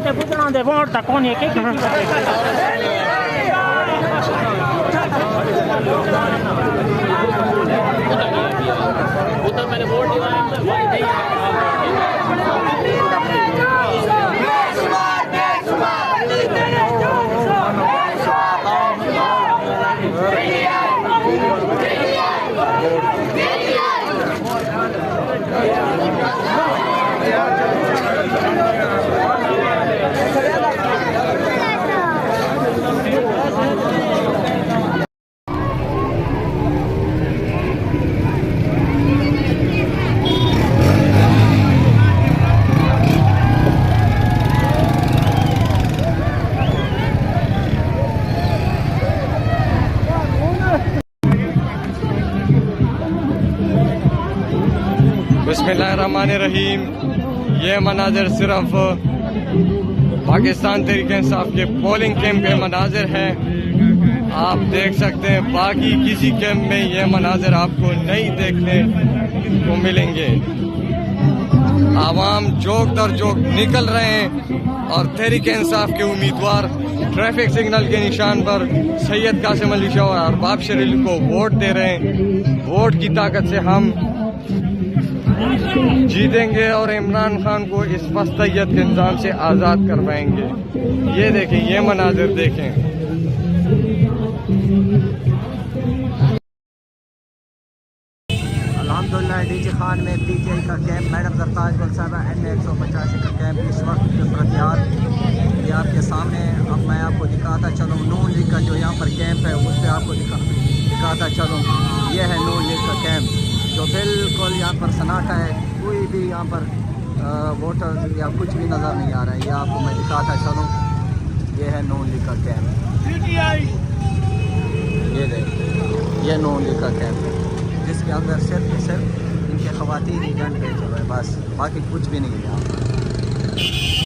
ते पुछना दे वोट तक कोनी के उधर मैंने वोट बिस्मिल्लाहिर्रहमानिर्रहीम। ये मनाजिर सिर्फ पाकिस्तान तहरीक इंसाफ के पोलिंग कैंप के मनाजिर है। आप देख सकते हैं बाकी किसी कैंप में ये मनाजिर आपको नहीं देखने को मिलेंगे। आवाम जोक दर जोक निकल रहे हैं और तहरीक इंसाफ के उम्मीदवार ट्रैफिक सिग्नल के निशान पर सैयद कासिम अली शाह और अरबाब शरीफ को वोट दे रहे हैं। वोट की ताकत से हम जीतेंगे और इमरान खान को इस मस्तैयत के निजाम से आज़ाद करवाएंगे। ये देखें, ये मनाजिर देखें। अल्हम्दुलिल्लाह डीजे खान में पीटीआई का कैंप, मैडम जरताज गुल साहबा NA 185 का कैंप इस वक्त ये आपके सामने। अब मैं आपको दिखाता चलूँ नून लीग का जो यहाँ पर कैंप है उस पर आपको दिखाता चलूँ। ये है नून लीग का कैंप जो बिल्कुल यहाँ पर सन्नाटा है, कोई भी यहाँ पर वोटर या कुछ भी नज़र नहीं आ रहा है। ये आपको मैं दिखाता चलूँ, ये है नून लीग का कैंप। ये देख, ये नून लीग का कैंप जिसके अंदर सिर्फ इनके ख़वातीन ही जंग पे चल रहे, बस बाकी कुछ भी नहीं है यहाँ पर।